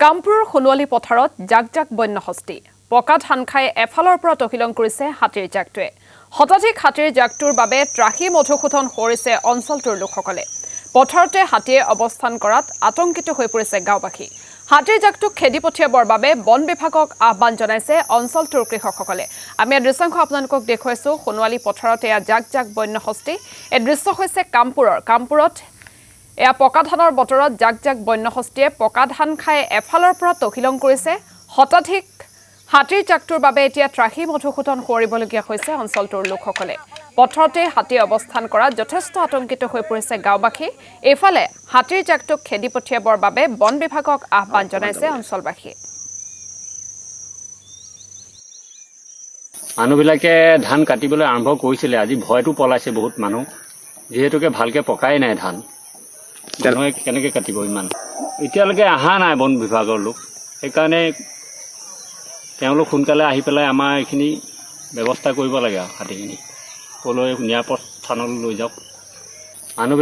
কামপুৰৰ সোণোৱালী পথাৰত জাক জাক বন্যহস্তী পকা ধান খাই এফালৰ পৰা তহিলং কৰিছে হাতীৰ জাকটোৱে হঠাৎ হাতীৰ জাকটোৰ বাবে ত্ৰাহি মধুসূদন কৰিছে অঞ্চলটোৰ লোকসকলে পথাৰতে হাতীয়ে অৱস্থান কৰাত আতংকিত হৈ পৰিছে গাঁওবাসী হাতীৰ জাকটোক খেদি পঠিয়াবৰ বাবে বন বিভাগক আহ্বান জনাইছে অঞ্চলটোৰ কৃষকসকলে আমি দৃশ্যাংশ আপোনালোকক দেখুৱাইছো সোণোৱালী পথাৰতে জাক জাক বন্যহস্তী এই দৃশ্য হৈছে কামপুৰত এয়া পকা ধানৰ বতৰত জাক জাক বন্যহস্তীয়ে পকা ধান খাই এফালৰ পৰা তহিলং কৰিছে হঠাৎ হাতীৰ জাকটোৰ বাবে এতিয়া ত্ৰাহি মধুসূদন কৰিবলগীয়া হৈছে অঞ্চলটোৰ লোকসকলে পথাৰতে হাতী অৱস্থান কৰা যথেষ্ট আতংকিত হৈ পৰিছে গাঁওবাসী এফালে হাতীৰ জাকটোক খেদি পঠিয়াবৰ বাবে বন বিভাগক আহ্বান জনাইছে অঞ্চলবাসীয়ে মানুহবিলাকে ধান কাটিবলৈ আৰম্ভ কৰিছিলে আজি ভয়টো পলাইছে বহুত মানুহ যেহেতুকে ভালকে পকাই নাই ধান মানুহে কেনেকৈ কাটিব ইমান এতিয়ালৈকে অহা নাই বন বিভাগৰ লোক সেইকাৰণে তেওঁলোক সোনকালে আহি পেলাই আমাৰ এইখিনি ব্যৱস্থা কৰিব লাগে হাতীখিনি ক'লৈ নিৰাপদ স্থানলৈ লৈ যাওক মানুহবিলাক